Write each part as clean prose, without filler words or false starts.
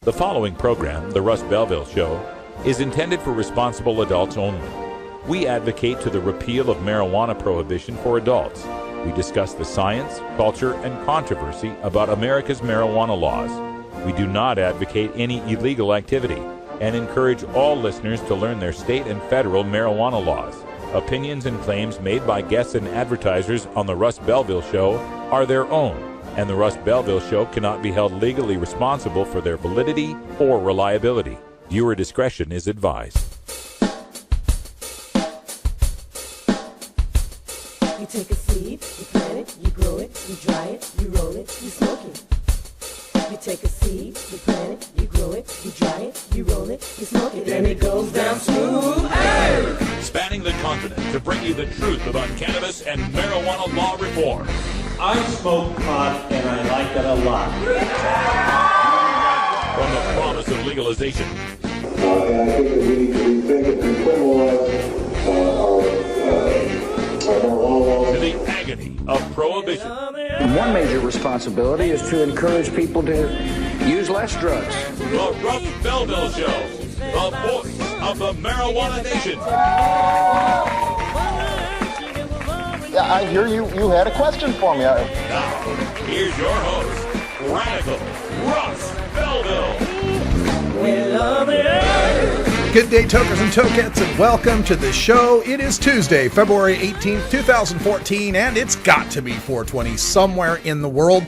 The following program, The Russ Belville Show, is intended for responsible adults only. We advocate to the repeal of marijuana prohibition for adults. We discuss the science, culture, and controversy about America's marijuana laws. We do not advocate any illegal activity and encourage all listeners to learn their state and federal marijuana laws. Opinions and claims made by guests and advertisers on The Russ Belville Show are their own, and The Russ Belville Show cannot be held legally responsible for their validity or reliability. Viewer discretion is advised. You take a seed, you plant it, you grow it, you dry it, you roll it, you smoke it. You take a seed, you plant it, you grow it, you dry it, you roll it, you smoke it, and it goes down smooth. Hey! Spanning the continent to bring you the truth about cannabis and marijuana law reform. I smoke pot and I like it a lot. From the promise of legalization. And I think that we need to rethink it and criminalize our marijuana laws. To the agony of prohibition. One major responsibility is to encourage people to use less drugs. The Russ Belville Show, the voice of the marijuana nation. Yeah, I hear you had a question for me. Now, here's your host, Radical Russ Belville. We love it. Good day, tokers and tokettes, and welcome to the show. It is Tuesday, February 18th, 2014, and it's got to be 420 somewhere in the world.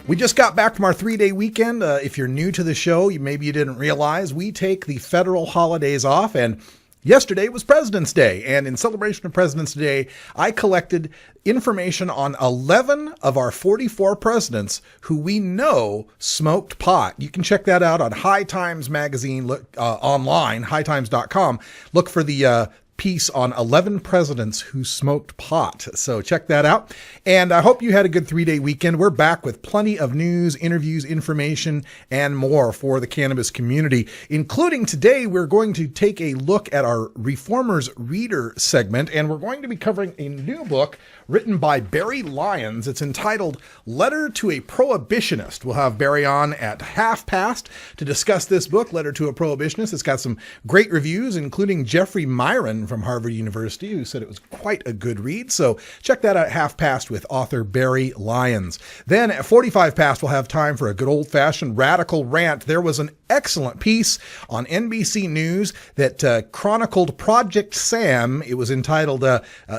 We just got back from our 3-day weekend. If you're new to the show, maybe you didn't realize we take the federal holidays off, and yesterday was President's Day, and in celebration of President's Day, I collected information on 11 of our 44 presidents who we know smoked pot. You can check that out on High Times magazine, online, hightimes.com. Look for the piece on 11 presidents who smoked pot. So check that out. And I hope you had a good 3-day weekend. We're back with plenty of news, interviews, information, and more for the cannabis community, including today, we're going to take a look at our Reformers Reader segment, and we're going to be covering a new book written by Barry Lyons. It's entitled Letter to a Prohibitionist. We'll have Barry on at past to discuss this book, Letter to a Prohibitionist. It's got some great reviews, including Jeffrey Myron from Harvard University, who said it was quite a good read. So check that out at past with author Barry Lyons. Then at 45 past, we'll have time for a good old-fashioned radical rant. There was an excellent piece on NBC News that chronicled Project Sam. It was entitled,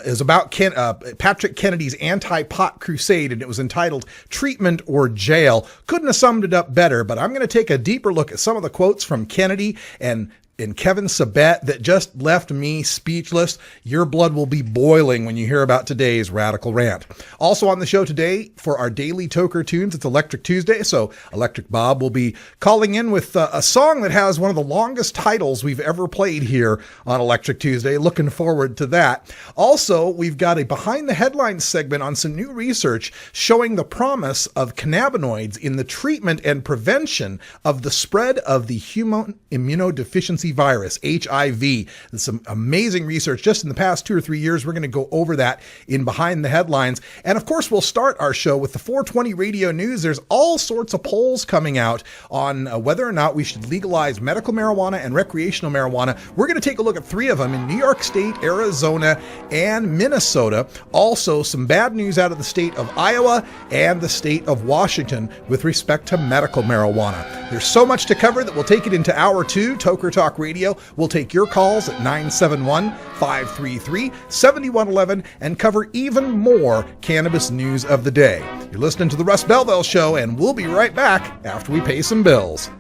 is about Patrick Kennedy's anti-pot crusade, and it was entitled Treatment or Jail. Couldn't have summed it up better, but I'm going to take a deeper look at some of the quotes from Kennedy and Kevin Sabet that just left me speechless. Your blood will be boiling when you hear about today's radical rant. Also on the show today for our daily Toker Tunes, it's Electric Tuesday, so Electric Bob will be calling in with a song that has one of the longest titles we've ever played here on Electric Tuesday. Looking forward to that. Also, we've got a behind the headlines segment on some new research showing the promise of cannabinoids in the treatment and prevention of the spread of the human immunodeficiency virus, HIV. There's some amazing research just in the past 2 or 3 years. We're going to go over that in Behind the Headlines. And of course, we'll start our show with the 420 radio news. There's all sorts of polls coming out on whether or not we should legalize medical marijuana and recreational marijuana. We're going to take a look at 3 of them in New York State, Arizona, and Minnesota. Also, some bad news out of the state of Iowa and the state of Washington with respect to medical marijuana. There's so much to cover that we'll take it into hour 2, Toker Talk Radio. We'll take your calls at 971-533-7111 and cover even more cannabis news of the day. You're listening to The Russ Belville Show, and we'll be right back after we pay some bills.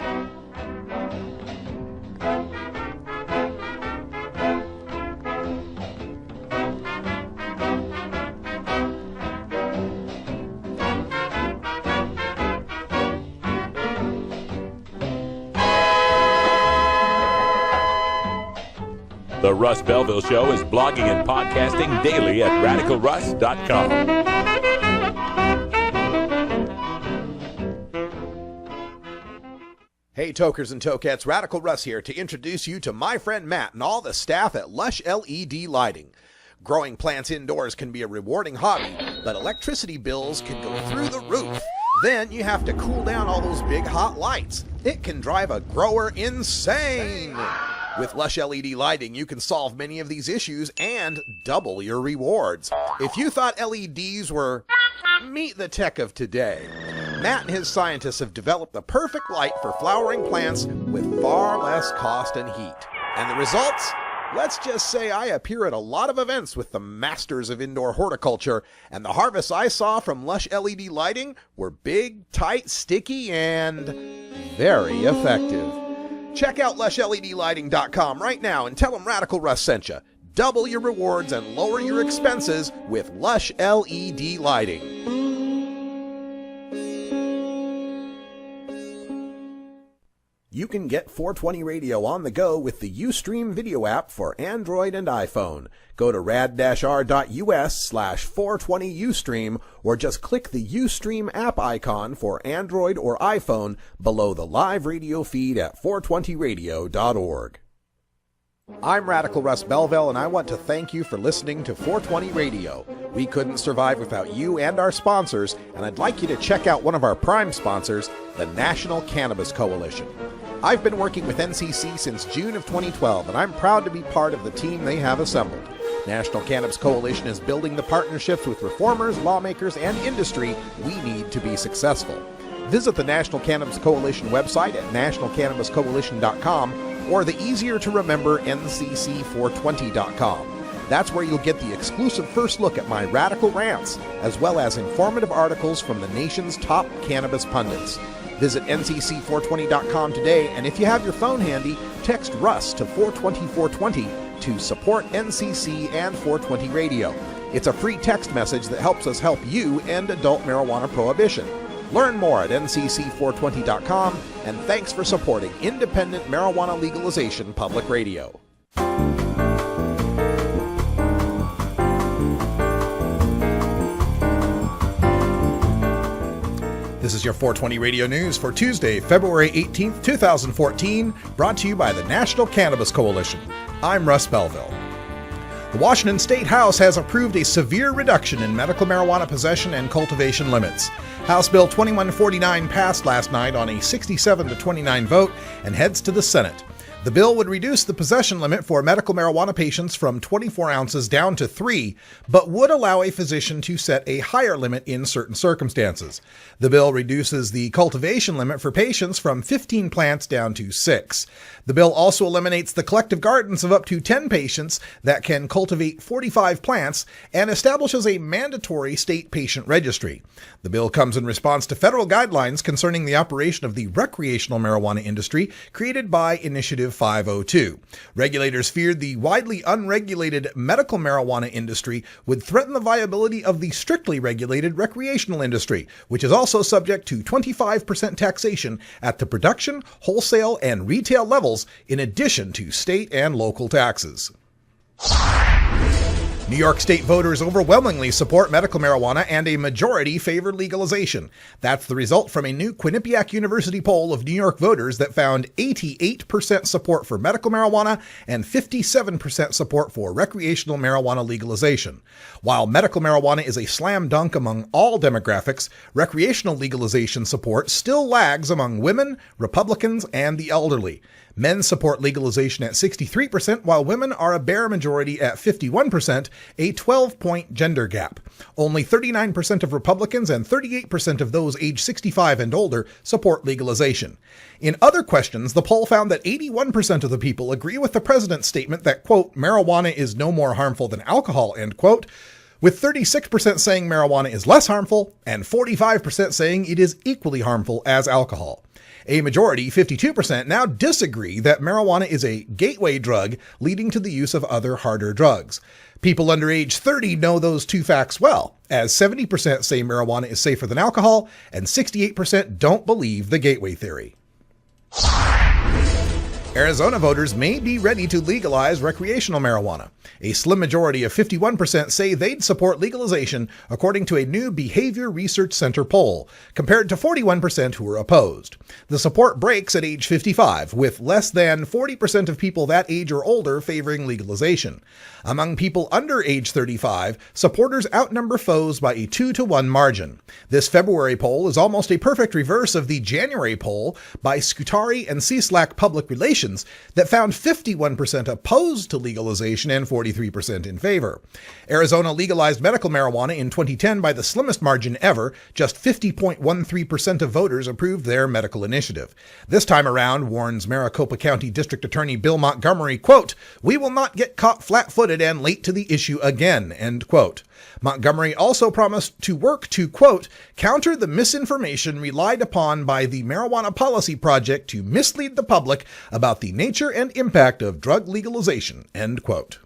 The Russ Belville Show is blogging and podcasting daily at radicalruss.com. Hey, tokers and tokettes, Radical Russ here to introduce you to my friend Matt and all the staff at Lush LED Lighting. Growing plants indoors can be a rewarding hobby, but electricity bills can go through the roof. Then you have to cool down all those big hot lights. It can drive a grower insane. With Lush LED lighting, you can solve many of these issues and double your rewards. If you thought LEDs were meet the tech of today, Matt and his scientists have developed the perfect light for flowering plants with far less cost and heat. And the results? Let's just say I appear at a lot of events with the masters of indoor horticulture, and the harvests I saw from Lush LED lighting were big, tight, sticky, and very effective. Check out LushLEDlighting.com right now and tell them Radical Russ sent you. Double your rewards and lower your expenses with Lush LED lighting. You can get 420 Radio on the go with the Ustream video app for Android and iPhone. Go to rad-r.us/420Ustream or just click the Ustream app icon for Android or iPhone below the live radio feed at 420radio.org. I'm Radical Russ Belville, and I want to thank you for listening to 420 Radio. We couldn't survive without you and our sponsors, and I'd like you to check out one of our prime sponsors, the National Cannabis Coalition. I've been working with NCC since June of 2012, and I'm proud to be part of the team they have assembled. National Cannabis Coalition is building the partnerships with reformers, lawmakers, and industry we need to be successful. Visit the National Cannabis Coalition website at nationalcannabiscoalition.com or the easier-to-remember ncc420.com. That's where you'll get the exclusive first look at my radical rants, as well as informative articles from the nation's top cannabis pundits. Visit ncc420.com today, and if you have your phone handy, text Russ to 420-420 to support NCC and 420 Radio. It's a free text message that helps us help you end adult marijuana prohibition. Learn more at ncc420.com, and thanks for supporting independent marijuana legalization public radio. This is your 420 Radio News for Tuesday, February 18th, 2014, brought to you by the National Cannabis Coalition. I'm Russ Belville. The Washington State House has approved a severe reduction in medical marijuana possession and cultivation limits. House Bill 2149 passed last night on a 67-29 vote and heads to the Senate. The bill would reduce the possession limit for medical marijuana patients from 24 ounces down to 3, but would allow a physician to set a higher limit in certain circumstances. The bill reduces the cultivation limit for patients from 15 plants down to 6. The bill also eliminates the collective gardens of up to 10 patients that can cultivate 45 plants and establishes a mandatory state patient registry. The bill comes in response to federal guidelines concerning the operation of the recreational marijuana industry created by Initiative 502. Regulators feared the widely unregulated medical marijuana industry would threaten the viability of the strictly regulated recreational industry, which is also subject to 25% taxation at the production, wholesale, and retail levels, in addition to state and local taxes. New York State voters overwhelmingly support medical marijuana and a majority favor legalization. That's the result from a new Quinnipiac University poll of New York voters that found 88% support for medical marijuana and 57% support for recreational marijuana legalization. While medical marijuana is a slam dunk among all demographics, recreational legalization support still lags among women, Republicans, and the elderly. Men support legalization at 63%, while women are a bare majority at 51%, a 12-point gender gap. Only 39% of Republicans and 38% of those age 65 and older support legalization. In other questions, the poll found that 81% of the people agree with the president's statement that, quote, marijuana is no more harmful than alcohol, end quote, with 36% saying marijuana is less harmful and 45% saying it is equally harmful as alcohol. A majority, 52%, now disagree that marijuana is a gateway drug leading to the use of other harder drugs. People under age 30 know those two facts well, as 70% say marijuana is safer than alcohol and 68% don't believe the gateway theory. Arizona voters may be ready to legalize recreational marijuana. A slim majority of 51% say they'd support legalization, according to a new Behavior Research Center poll, compared to 41% who were opposed. The support breaks at age 55, with less than 40% of people that age or older favoring legalization. Among people under age 35, supporters outnumber foes by a 2-to-1 margin. This February poll is almost a perfect reverse of the January poll by Scutari and CSLAC Public Relations that found 51% opposed to legalization and 43% in favor. Arizona legalized medical marijuana in 2010 by the slimmest margin ever. Just 50.13% of voters approved their medical initiative. This time around, warns Maricopa County District Attorney Bill Montgomery, quote, "We will not get caught flat-footed and late to the issue again," end quote. Montgomery also promised to work to, quote, "counter the misinformation relied upon by the Marijuana Policy Project to mislead the public about the nature and impact of drug legalization," end quote.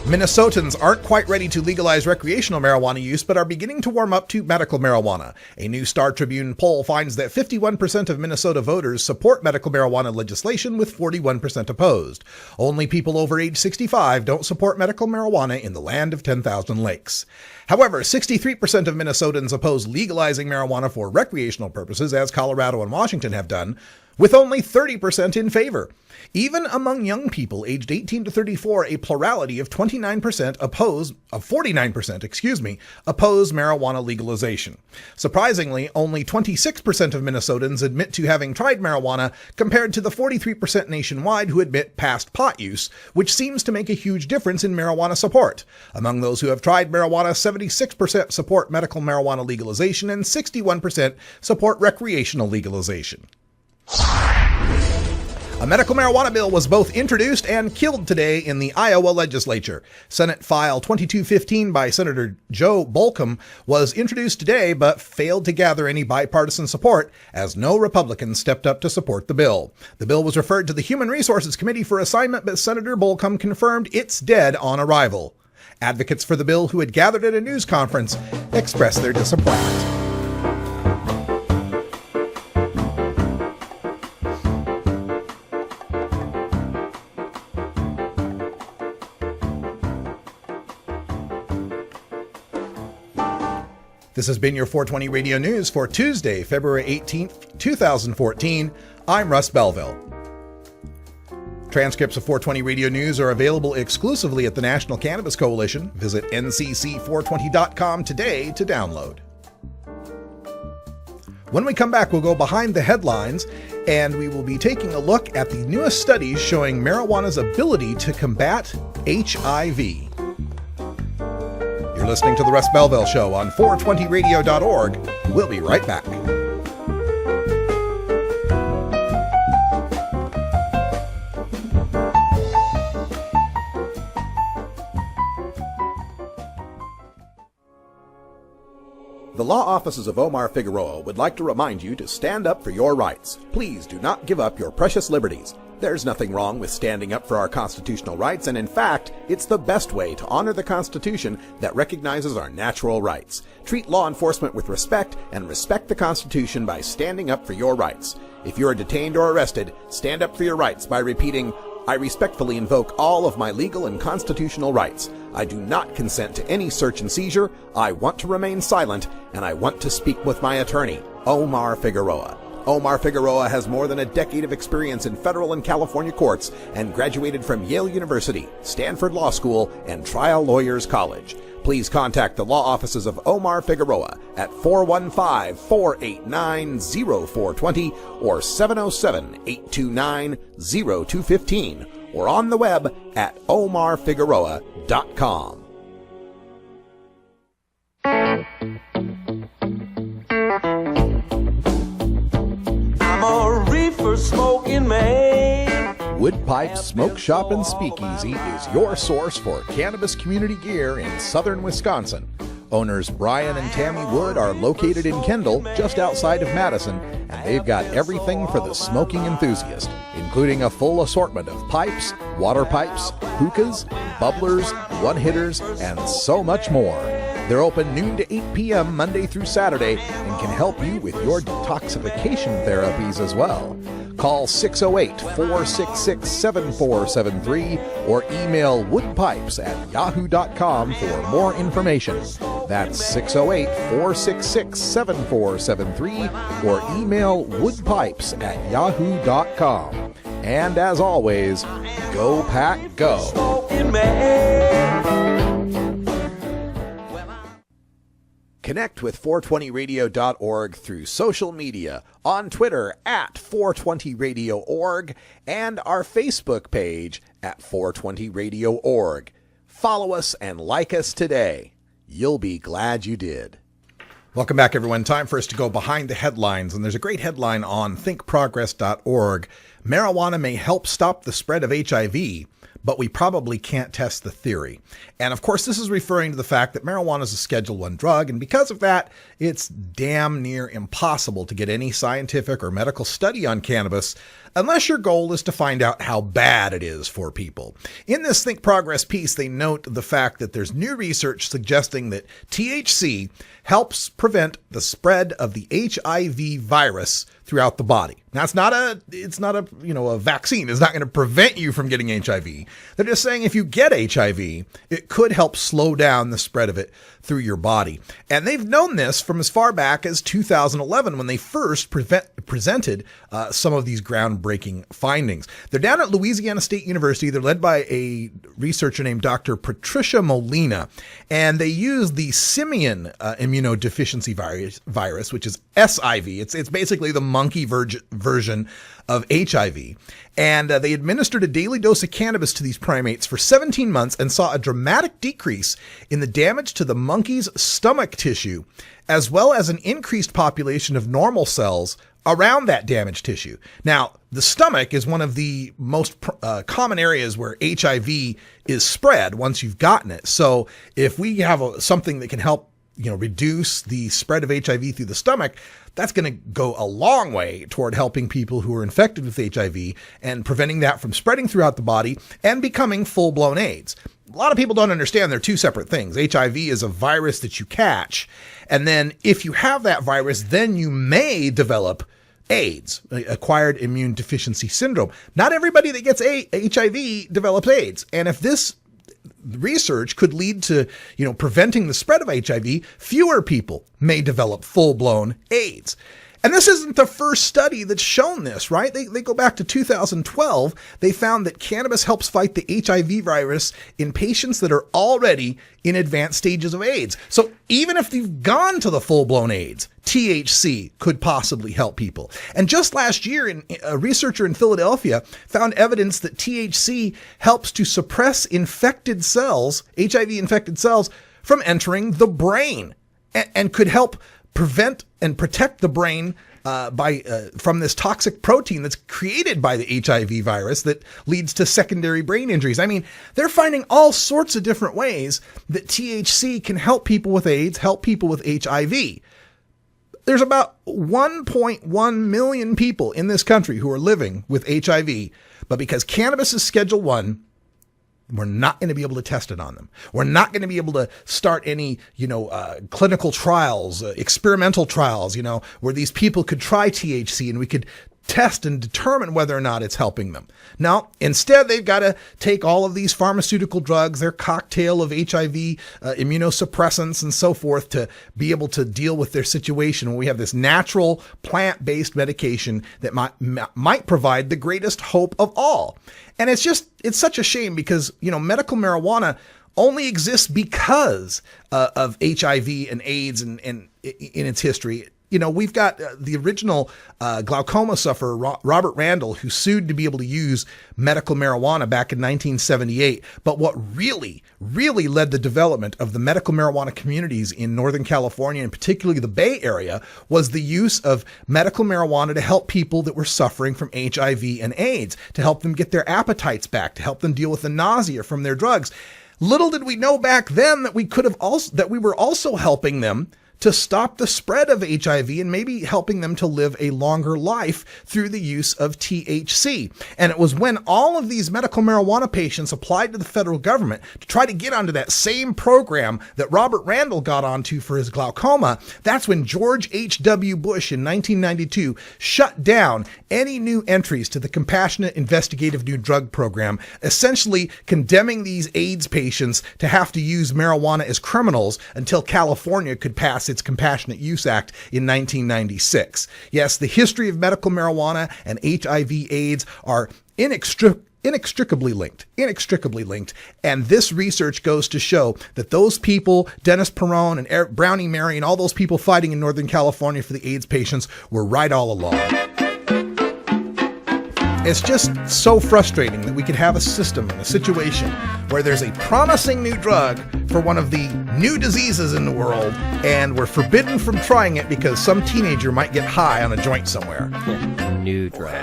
Minnesotans aren't quite ready to legalize recreational marijuana use, but are beginning to warm up to medical marijuana. A new Star Tribune poll finds that 51% of Minnesota voters support medical marijuana legislation, with 41% opposed. Only people over age 65 don't support medical marijuana in the land of 10,000 lakes. However, 63% of Minnesotans oppose legalizing marijuana for recreational purposes, as Colorado and Washington have done, with only 30% in favor. Even among young people aged 18 to 34, a plurality of 49% oppose marijuana legalization. Surprisingly, only 26% of Minnesotans admit to having tried marijuana, compared to the 43% nationwide who admit past pot use, which seems to make a huge difference in marijuana support. Among those who have tried marijuana, 76% support medical marijuana legalization and 61% support recreational legalization. A medical marijuana bill was both introduced and killed today in the Iowa legislature. Senate File 2215 by Senator Joe Bolcom was introduced today but failed to gather any bipartisan support, as no Republicans stepped up to support the bill. The bill was referred to the Human Resources Committee for assignment, but Senator Bolcom confirmed it's dead on arrival. Advocates for the bill who had gathered at a news conference expressed their disappointment. This has been your 420 Radio News for Tuesday, February 18th, 2014. I'm Russ Belville. Transcripts of 420 Radio News are available exclusively at the National Cannabis Coalition. Visit ncc420.com today to download. When we come back, we'll go behind the headlines, and we will be taking a look at the newest studies showing marijuana's ability to combat HIV. You're listening to The Russ Belville Show on 420radio.org. We'll be right back. The law offices of Omar Figueroa would like to remind you to stand up for your rights. Please do not give up your precious liberties. There's nothing wrong with standing up for our constitutional rights, and in fact, it's the best way to honor the Constitution that recognizes our natural rights. Treat law enforcement with respect and respect the Constitution by standing up for your rights. If you are detained or arrested, stand up for your rights by repeating, "I respectfully invoke all of my legal and constitutional rights. I do not consent to any search and seizure. I want to remain silent, and I want to speak with my attorney, Omar Figueroa." Omar Figueroa has more than a decade of experience in federal and California courts and graduated from Yale University, Stanford Law School, and Trial Lawyers College. Please contact the law offices of Omar Figueroa at 415-489-0420 or 707-829-0215 or on the web at omarfigueroa.com. I'm a reefer smoking man. Wood Pipe Smoke Shop and Speakeasy is your source for cannabis community gear in southern Wisconsin. Owners Brian and Tammy Wood are located in Kendall, just outside of Madison, and they've got everything for the smoking enthusiast, including a full assortment of pipes, water pipes, hookahs, bubblers, one-hitters, and so much more. They're open noon to 8 p.m. Monday through Saturday and can help you with your detoxification therapies as well. Call 608-466-7473 or email woodpipes@yahoo.com for more information. That's 608-466-7473 or email woodpipes@yahoo.com. And as always, go Pack Go. Smoking man. Connect with 420radio.org through social media, on Twitter at 420radio.org, and our Facebook page at 420radio.org. Follow us and like us today. You'll be glad you did. Welcome back, everyone. Time for us to go behind the headlines, and there's a great headline on thinkprogress.org. Marijuana may help stop the spread of HIV, but we probably can't test the theory. And of course, this is referring to the fact that marijuana is a Schedule I drug, and because of that, it's damn near impossible to get any scientific or medical study on cannabis unless your goal is to find out how bad it is for people. In this Think Progress piece, they note the fact that there's new research suggesting that THC helps prevent the spread of the HIV virus throughout the body. Now, it's not a vaccine. It's not going to prevent you from getting HIV. They're just saying if you get HIV, it could help slow down the spread of it through your body. And they've known this from as far back as 2011 when they first presented some of these groundbreaking findings. They're down at Louisiana State University. They're led by a researcher named Dr. Patricia Molina, and they use the simian immunodeficiency virus, which is SIV. It's basically the monkey version of HIV. And they administered a daily dose of cannabis to these primates for 17 months and saw a dramatic decrease in the damage to the monkey's stomach tissue, as well as an increased population of normal cells around that damaged tissue. Now, the stomach is one of the most common areas where HIV is spread once you've gotten it. So if we have something that can help reduce the spread of HIV through the stomach, that's going to go a long way toward helping people who are infected with HIV and preventing that from spreading throughout the body and becoming full-blown AIDS. A lot of people don't understand they're two separate things. HIV is a virus that you catch, and then if you have that virus, then you may develop AIDS, acquired immune deficiency syndrome. Not everybody that gets HIV develops AIDS, and if this research could lead to, preventing the spread of HIV, fewer people may develop full-blown AIDS. And this isn't the first study that's shown this, right? They go back to 2012. They found that cannabis helps fight the HIV virus in patients that are already in advanced stages of AIDS. So even if they've gone to the full-blown AIDS, THC could possibly help people. And just last year, a researcher in Philadelphia found evidence that THC helps to suppress infected cells, HIV-infected cells, from entering the brain and could help prevent and protect the brain from this toxic protein that's created by the HIV virus that leads to secondary brain injuries. I mean, they're finding all sorts of different ways that THC can help people with AIDS, help people with HIV. There's about 1.1 million people in this country who are living with HIV, but because cannabis is Schedule I, we're not going to be able to test it on them. We're not going to be able to start any, clinical trials, experimental trials, where these people could try THC and we could test and determine whether or not it's helping them. Now, instead, they've got to take all of these pharmaceutical drugs, their cocktail of HIV, immunosuppressants and so forth to be able to deal with their situation when we have this natural plant-based medication that might provide the greatest hope of all. And it's such a shame because, medical marijuana only exists because of HIV and AIDS and in its history. We've got the original glaucoma sufferer, Robert Randall, who sued to be able to use medical marijuana back in 1978. But what really, really led the development of the medical marijuana communities in Northern California, and particularly the Bay Area, was the use of medical marijuana to help people that were suffering from HIV and AIDS, to help them get their appetites back, to help them deal with the nausea from their drugs. Little did we know back then that we were also helping them to stop the spread of HIV and maybe helping them to live a longer life through the use of THC. And it was when all of these medical marijuana patients applied to the federal government to try to get onto that same program that Robert Randall got onto for his glaucoma, that's when George H.W. Bush in 1992 shut down any new entries to the Compassionate Investigative New Drug Program, essentially condemning these AIDS patients to have to use marijuana as criminals until California could pass its Compassionate Use Act in 1996. Yes, the history of medical marijuana and HIV/AIDS are inextricably linked. And this research goes to show that those people, Dennis Perone and Brownie Mary and all those people fighting in Northern California for the AIDS patients, were right all along. It's just so frustrating that we could have a system and a situation where there's a promising new drug for one of the new diseases in the world, and we're forbidden from trying it because some teenager might get high on a joint somewhere. New drug.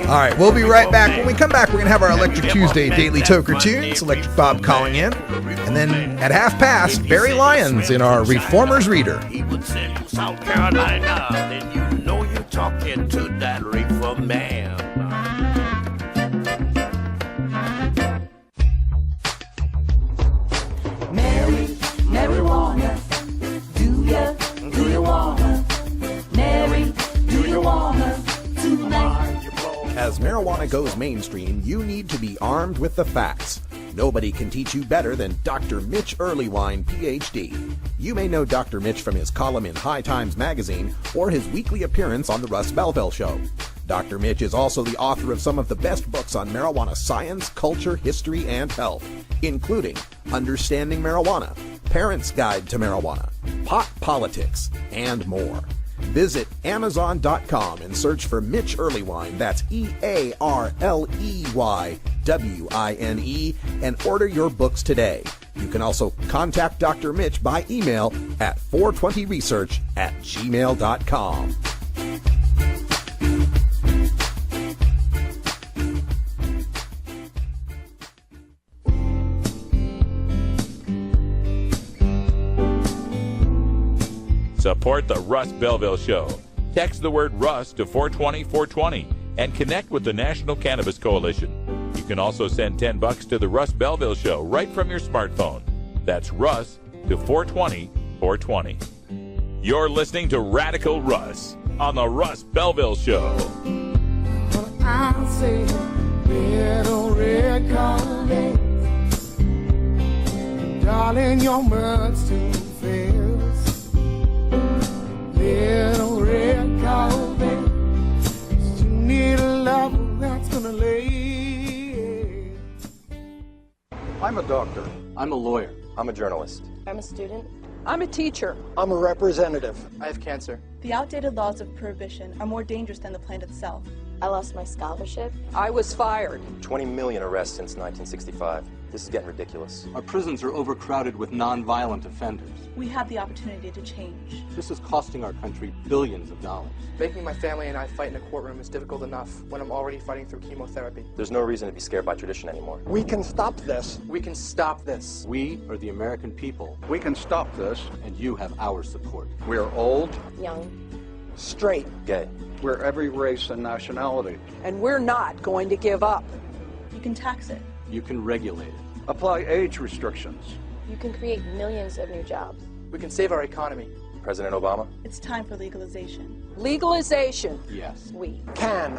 All right, we'll be right back. When we come back, we're going to have our Electric Tuesday Daily Toker Tunes, Electric Bob calling in. And then at 1:30, Barry Lyons in our Reformers Reader. He would send you South Carolina, then you know you're talking to that reefer man. Marijuana, do you wanna? Mary, do you wanna tonight? As marijuana goes mainstream, you need to be armed with the facts. Nobody can teach you better than Dr. Mitch Earlywine, Ph.D. You may know Dr. Mitch from his column in High Times magazine or his weekly appearance on the Russ Belville Show. Dr. Mitch is also the author of some of the best books on marijuana science, culture, history, and health, including Understanding Marijuana, Parents' Guide to Marijuana, Pot Politics, and more. Visit Amazon.com and search for Mitch Earlywine, that's EARLEYWINE, and order your books today. You can also contact Dr. Mitch by email at 420research@gmail.com. Support the Russ Belville Show. Text the word Russ to 420-420 and connect with the National Cannabis Coalition. You can also send $10 to the Russ Belville Show right from your smartphone. That's Russ to 420-420. You're listening to Radical Russ on the Russ Belville Show. I'll say, little red carpet, darling, your mud's too fast. Little red carpet, you need a lover that's gonna lay. I'm a doctor. I'm a lawyer. I'm a journalist. I'm a student. I'm a teacher. I'm a representative. I have cancer. The outdated laws of prohibition are more dangerous than the plant itself. I lost my scholarship. I was fired. 20 million arrests since 1965. This is getting ridiculous. Our prisons are overcrowded with non-violent offenders. We have the opportunity to change. This is costing our country billions of dollars. Making my family and I fight in a courtroom is difficult enough when I'm already fighting through chemotherapy. There's no reason to be scared by tradition anymore. We can stop this. We can stop this. We are the American people. We can stop this. And you have our support. We are old, young, straight, gay. We're every race and nationality. And we're not going to give up. You can tax it. You can regulate it. Apply age restrictions. You can create millions of new jobs. We can save our economy. President Obama? It's time for legalization. Legalization. Yes. We can.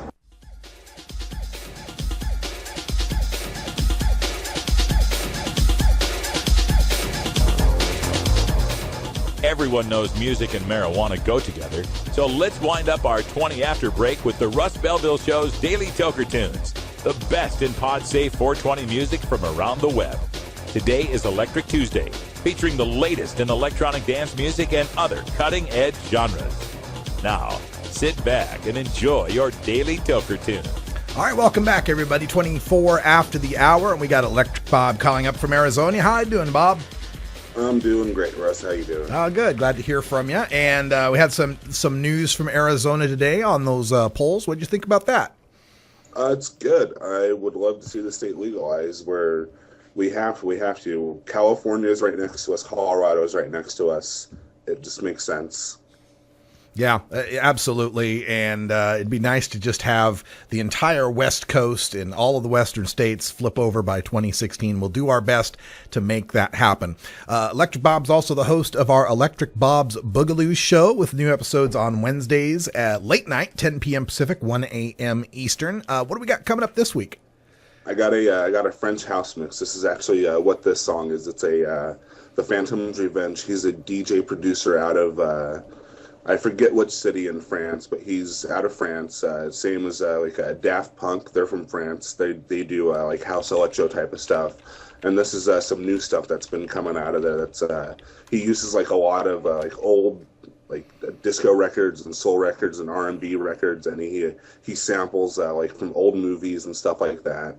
Everyone knows music and marijuana go together, so let's wind up our 20 after break with the Russ Belville Show's Daily Toker Tunes, the best in pod-safe 420 music from around the web. Today is Electric Tuesday, featuring the latest in electronic dance music and other cutting-edge genres. Now, sit back and enjoy your Daily Toker Tune. All right, welcome back, everybody. 24 after the hour, and we got Electric Bob calling up from Arizona. How you doing, Bob? I'm doing great, Russ. How you doing? Oh, good. Glad to hear from you. And we had some news from Arizona today on those polls. What did you think about that? It's good. I would love to see the state legalize where We have to. California is right next to us. Colorado is right next to us. It just makes sense. Yeah, absolutely. And it'd be nice to just have the entire West Coast and all of the Western states flip over by 2016. We'll do our best to make that happen. Electric Bob's also the host of our Electric Bob's Boogaloo show with new episodes on Wednesdays at late night, 10 p.m. Pacific, 1 a.m. Eastern. What do we got coming up this week? I got a French house mix. This is actually what this song is. It's The Phantom's Revenge. He's a DJ producer out of I forget which city in France, but he's out of France. Same as Daft Punk. They're from France. They do like house electro type of stuff. And this is some new stuff that's been coming out of there. That's he uses like a lot of old disco records and soul records and R&B records, and he samples from old movies and stuff like that.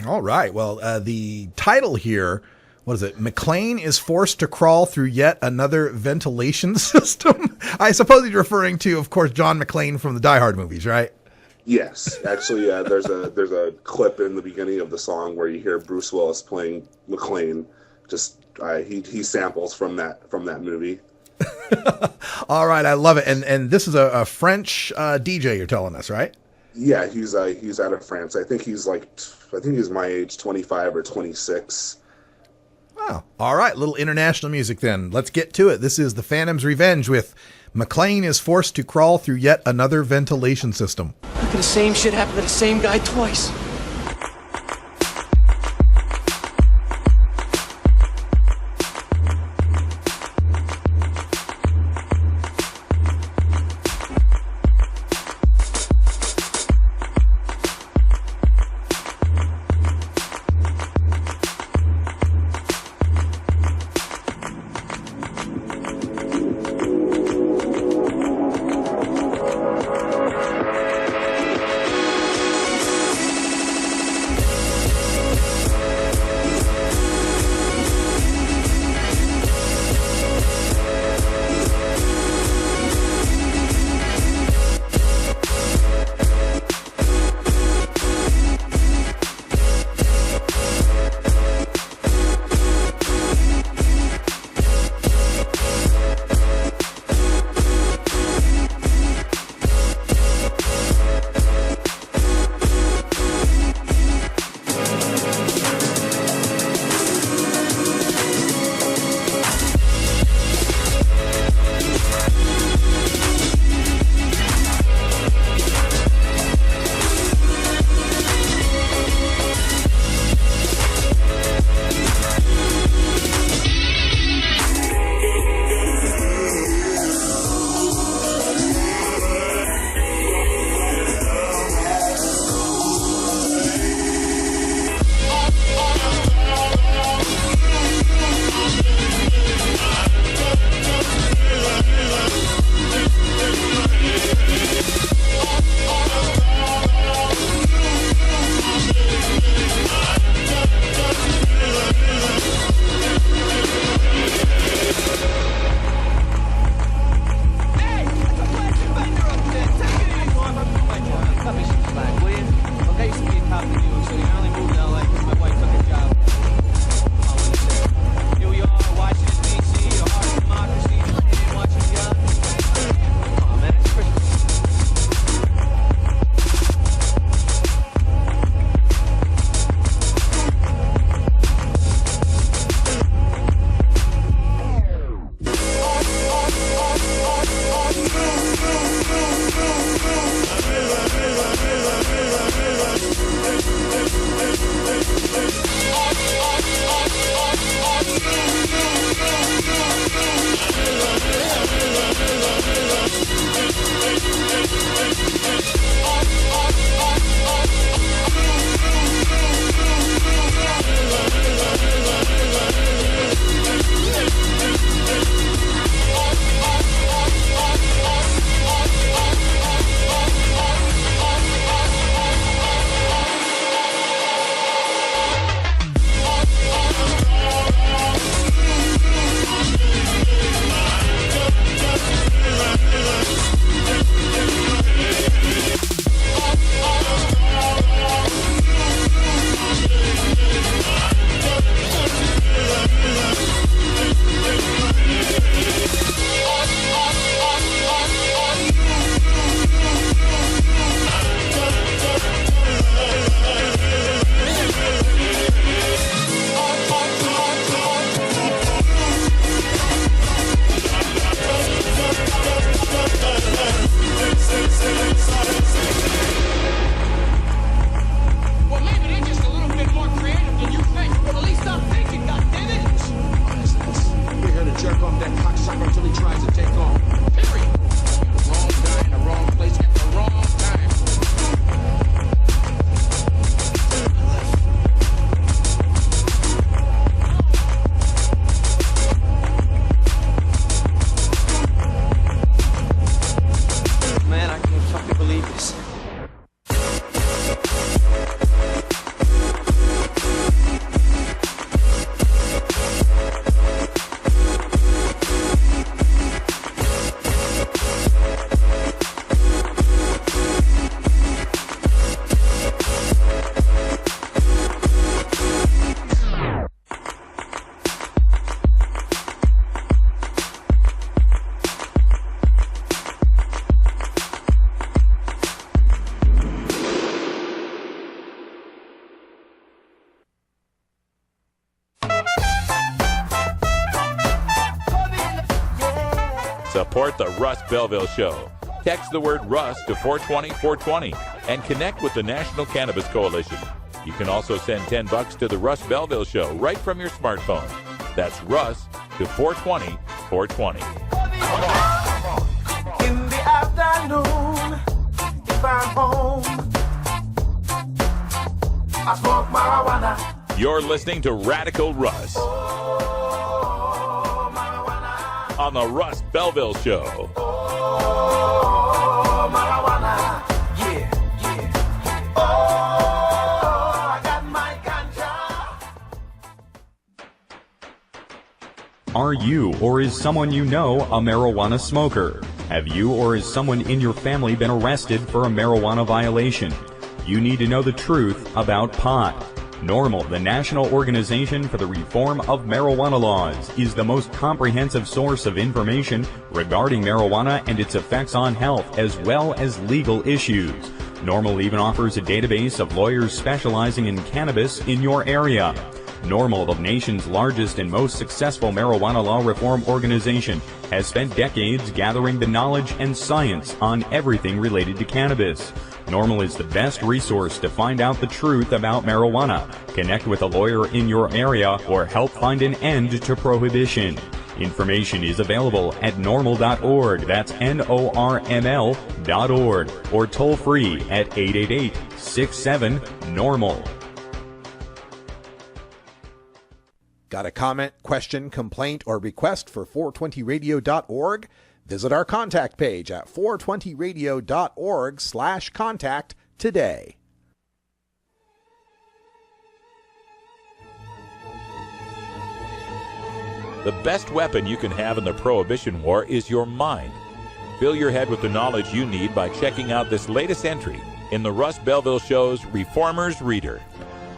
All right. Well, the title here. What is it? McClane is forced to crawl through yet another ventilation system. I suppose he's referring to, of course, John McClane from the Die Hard movies, right? Yes, actually, there's a clip in the beginning of the song where you hear Bruce Willis playing McClane. Just he samples from that movie. All right, I love it. And this is a French DJ. You're telling us, right? Yeah, he's out of France. I think he's my age, 25 or 26. Wow. All right. Little international music then. Let's get to it. This is The Phantom's Revenge with McClane is forced to crawl through yet another ventilation system. Look at the same shit happen to the same guy twice. that cock sucker until he tries to take off. Period. Wrong guy in the wrong place at the wrong time. Man, I can't fucking believe this. Support the Russ Belville Show. Text the word Russ to 420-420 and connect with the National Cannabis Coalition. You can also send $10 to the Russ Belville Show right from your smartphone. That's Russ to 420-420. In the afternoon, if I'm home, I smoke marijuana. You're listening to Radical Russ on the Russ Belville Show. Marijuana, yeah, yeah. I got my ganja. Are you or is someone you know a marijuana smoker? Have you or is someone in your family been arrested for a marijuana violation? You need to know the truth about pot. NORML, the National Organization for the Reform of Marijuana Laws, is the most comprehensive source of information regarding marijuana and its effects on health, as well as legal issues. NORML even offers a database of lawyers specializing in cannabis in your area. NORML, the nation's largest and most successful marijuana law reform organization, has spent decades gathering the knowledge and science on everything related to cannabis. NORML is the best resource to find out the truth about marijuana, connect with a lawyer in your area, or help find an end to prohibition. Information is available at norml.org, that's NORML.org, or toll free at 888-67-NORML. Got a comment, question, complaint, or request for 420radio.org? Visit our contact page at 420radio.org/contact today. The best weapon you can have in the Prohibition War is your mind. Fill your head with the knowledge you need by checking out this latest entry in the Russ Belville Show's Reformer's Reader.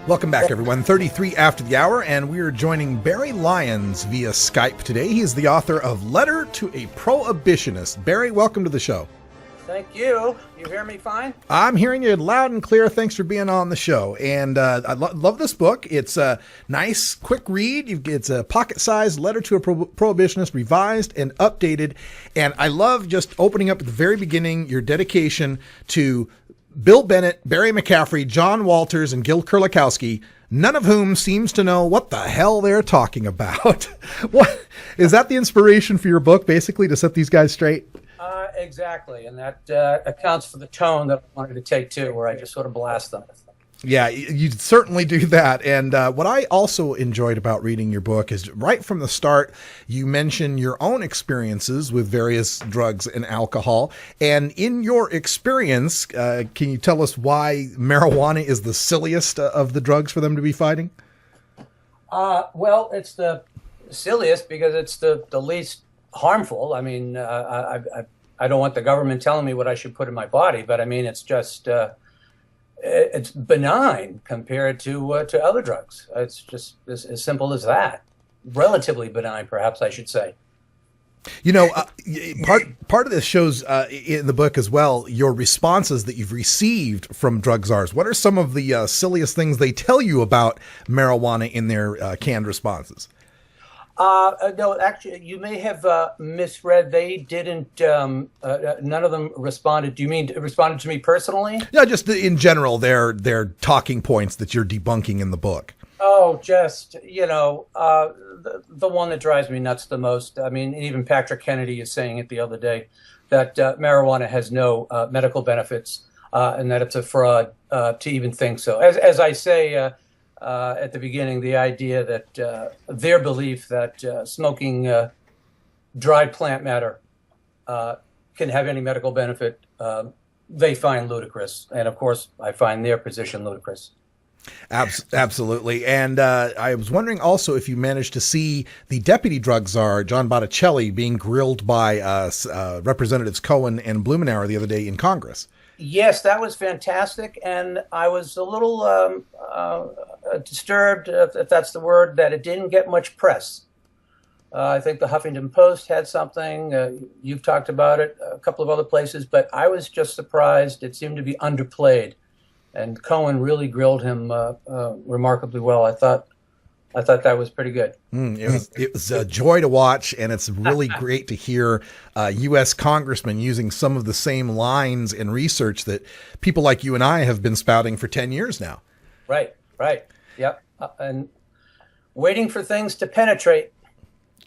Welcome back, everyone. 33 after the hour, and we are joining Barry Lyons via Skype today. He is the author of Letter to a Prohibitionist. Barry, welcome to the show. Thank you. You hear me fine? I'm hearing you loud and clear. Thanks for being on the show. And I love this book. It's a nice, quick read. It's a pocket-sized Letter to a Prohibitionist, revised and updated. And I love just opening up at the very beginning your dedication to Bill Bennett, Barry McCaffrey, John Walters, and Gil Kurlikowski, none of whom seems to know what the hell they're talking about. What is that the inspiration for your book, basically, to set these guys straight? Exactly, and that accounts for the tone that I wanted to take, too, where I just sort of blast them. Yeah, you certainly do that. And what I also enjoyed about reading your book is right from the start, you mention your own experiences with various drugs and alcohol. And in your experience, can you tell us why marijuana is the silliest of the drugs for them to be fighting? Well, it's the silliest because it's the least harmful. I mean, I don't want the government telling me what I should put in my body, but I mean, it's just... it's benign compared to other drugs. It's just as simple as that. Relatively benign, perhaps I should say. You know, part of this shows in the book as well your responses that you've received from drug czars. What are some of the silliest things they tell you about marijuana in their canned responses? No, actually, you may have misread. They didn't. None of them responded. Do you mean responded to me personally? Yeah, just in general, their talking points that you're debunking in the book. Oh, just, the one that drives me nuts the most. I mean, even Patrick Kennedy is saying it the other day that marijuana has no medical benefits and that it's a fraud to even think so. As I say at the beginning, the idea that their belief that smoking dried plant matter can have any medical benefit, they find ludicrous. And of course, I find their position ludicrous. Absolutely. And I was wondering also if you managed to see the deputy drug czar, John Botticelli, being grilled by Representatives Cohen and Blumenauer the other day in Congress. Yes, that was fantastic. And I was a little disturbed, if that's the word, that it didn't get much press. I think the Huffington Post had something. You've talked about it, a couple of other places. But I was just surprised. It seemed to be underplayed. And Cohen really grilled him remarkably well. I thought that was pretty good. It was a joy to watch, and it's really great to hear U.S. congressmen using some of the same lines and research that people like you and I have been spouting for 10 years now. Right. Yep. And waiting for things to penetrate.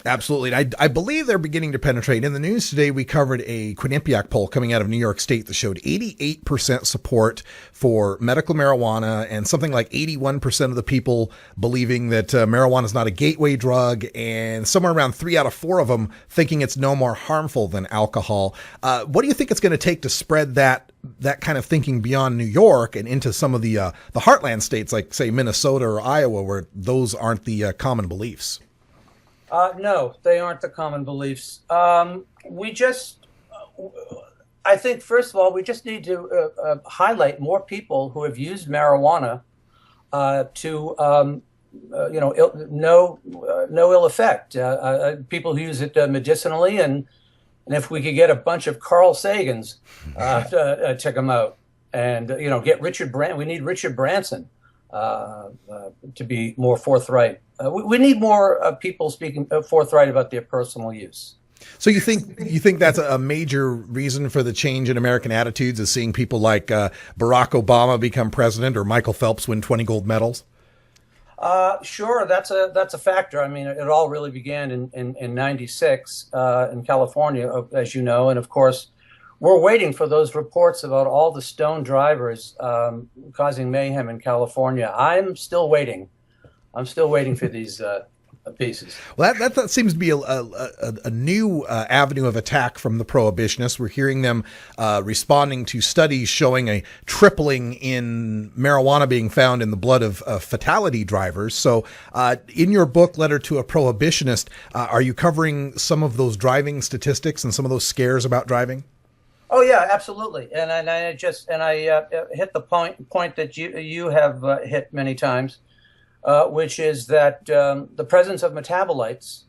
Absolutely. And I believe they're beginning to penetrate. In the news today, we covered a Quinnipiac poll coming out of New York State that showed 88% support for medical marijuana and something like 81% of the people believing that marijuana is not a gateway drug, and somewhere around 3 out of 4 of them thinking it's no more harmful than alcohol. What do you think it's going to take to spread that kind of thinking beyond New York and into some of the heartland states like, say, Minnesota or Iowa, where those aren't the common beliefs? No, they aren't the common beliefs. I think, first of all, we just need to highlight more people who have used marijuana to, no ill effect. People who use it medicinally, and if we could get a bunch of Carl Sagans to check them out, and get Richard Branson. We need Richard Branson to be more forthright. We need more people speaking forthright about their personal use. So you think that's a major reason for the change in American attitudes, is seeing people like Barack Obama become president or Michael Phelps win 20 gold medals? Sure, that's a factor. I mean, it all really began in '96 in California, as you know, and of course, we're waiting for those reports about all the stoned drivers causing mayhem in California. I'm still waiting for these pieces. Well, that seems to be a new avenue of attack from the Prohibitionists. We're hearing them responding to studies showing a tripling in marijuana being found in the blood of fatality drivers. So in your book, Letter to a Prohibitionist, are you covering some of those driving statistics and some of those scares about driving? Oh yeah, absolutely. And I hit the point that you have hit many times. Which is that the presence of metabolites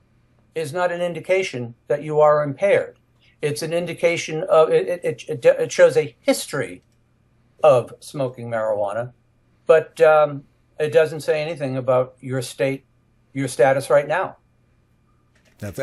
is not an indication that you are impaired. It's an indication of it shows a history of smoking marijuana, but it doesn't say anything about your status right now. That's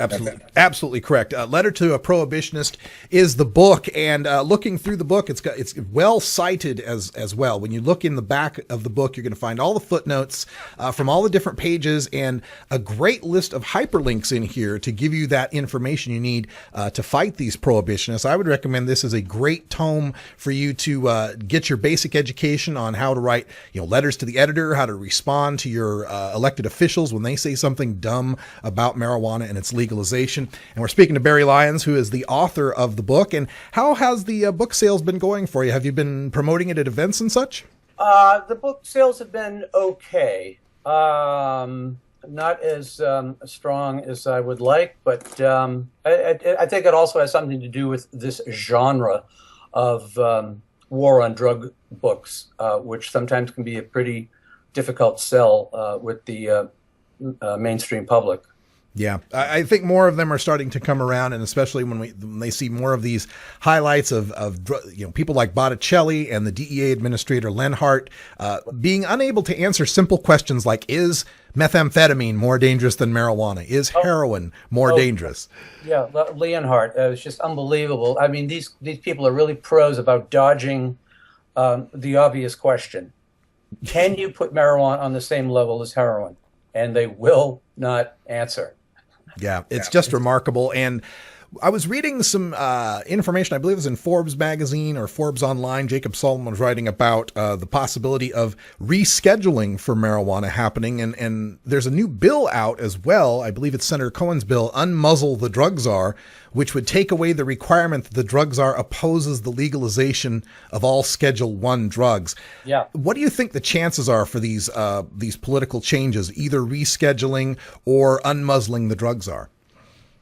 absolutely correct. Letter to a Prohibitionist is the book, and looking through the book, it's well cited as well. When you look in the back of the book, you're going to find all the footnotes from all the different pages and a great list of hyperlinks in here to give you that information you need to fight these prohibitionists. I would recommend this as a great tome for you to get your basic education on how to write, letters to the editor, how to respond to your elected officials when they say something dumb about marijuana and its legalization. And we're speaking to Barry Lyons, who is the author of the book. And how has the book sales been going for you? Have you been promoting it at events and such? The book sales have been okay. Not as strong as I would like, but I think it also has something to do with this genre of war on drug books, which sometimes can be a pretty difficult sell with the mainstream public. Yeah, I think more of them are starting to come around, and especially when they see more of these highlights of people like Botticelli and the DEA administrator Lenhart being unable to answer simple questions like, is methamphetamine more dangerous than marijuana? Is heroin more dangerous? Yeah, Leonhardt, it's just unbelievable. I mean, these people are really pros about dodging the obvious question. can you put marijuana on the same level as heroin? And they will not answer. Yeah, it's just remarkable. And I was reading some information, I believe it was in Forbes magazine or Forbes Online. Jacob Solomon was writing about the possibility of rescheduling for marijuana happening. And there's a new bill out as well. I believe it's Senator Cohen's bill, Unmuzzle the Drug Czar, which would take away the requirement that the drug czar opposes the legalization of all Schedule I drugs. Yeah. What do you think the chances are for these political changes, either rescheduling or unmuzzling the drug czar?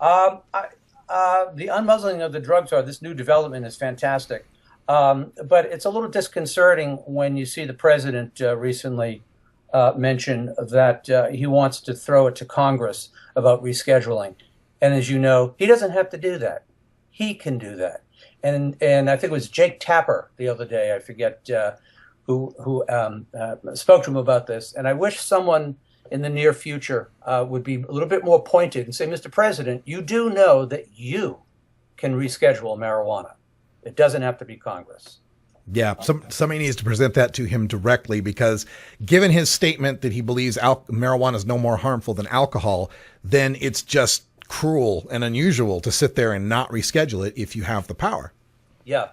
The unmuzzling of the drug czar, this new development is fantastic. But it's a little disconcerting when you see the president recently mention that he wants to throw it to Congress about rescheduling. And as you know, he doesn't have to do that. He can do that. And I think it was Jake Tapper the other day, I forget who spoke to him about this. And I wish someone in the near future would be a little bit more pointed and say, Mr. President, you do know that you can reschedule marijuana. It doesn't have to be Congress. Yeah, somebody needs to present that to him directly, because given his statement that he believes marijuana is no more harmful than alcohol, then it's just cruel and unusual to sit there and not reschedule it if you have the power. Yeah.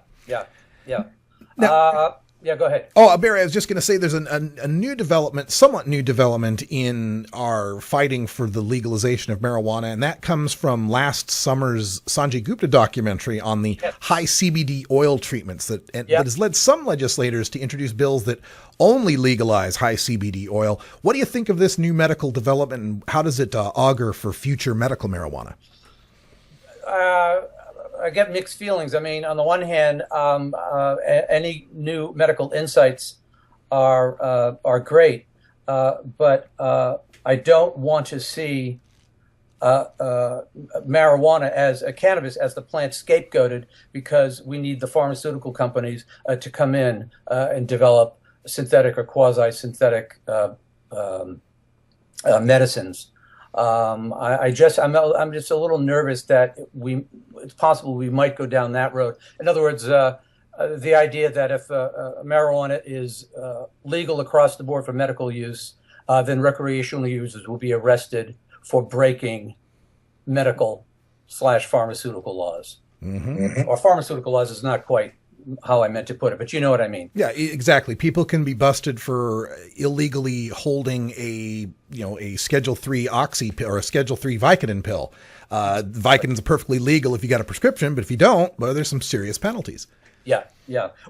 Now, yeah, go ahead. Oh, Barry, I was just going to say there's a new development, somewhat new development in our fighting for the legalization of marijuana, and that comes from last summer's Sanjay Gupta documentary on the high CBD oil treatments that has led some legislators to introduce bills that only legalize high CBD oil. What do you think of this new medical development, and how does it augur for future medical marijuana? I get mixed feelings. I mean, on the one hand, any new medical insights are great, but I don't want to see marijuana as cannabis as the plant scapegoated, because we need the pharmaceutical companies to come in and develop synthetic or quasi-synthetic medicines. I'm just a little nervous that it's possible we might go down that road. In other words, the idea that if marijuana is legal across the board for medical use, then recreational users will be arrested for breaking medical/pharmaceutical laws. Mm-hmm. Or pharmaceutical laws is not quite how I meant to put it, but you know what I mean. Yeah, exactly. People can be busted for illegally holding a Schedule 3 oxy pill or a Schedule 3 Vicodin pill. Vicodin's perfectly legal if you got a prescription, but if you don't, well, there's some serious penalties. Yeah.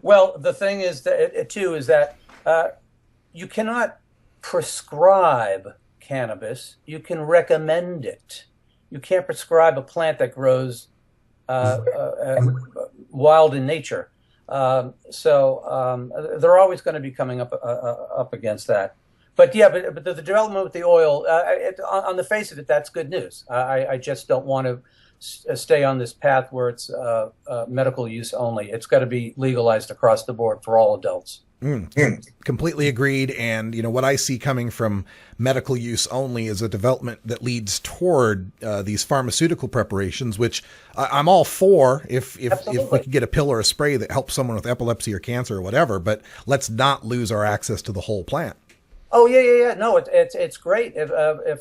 Well, the thing is that you cannot prescribe cannabis. You can recommend it. You can't prescribe a plant that grows wild in nature. So they're always going to be coming up against that. But but the development with the oil, on the face of it, that's good news. I just don't want to stay on this path where it's medical use only. It's got to be legalized across the board for all adults. Completely agreed. And, what I see coming from medical use only is a development that leads toward these pharmaceutical preparations, which I'm all for if we could get a pill or a spray that helps someone with epilepsy or cancer or whatever, but let's not lose our access to the whole plant. Oh, yeah. No, it's great. If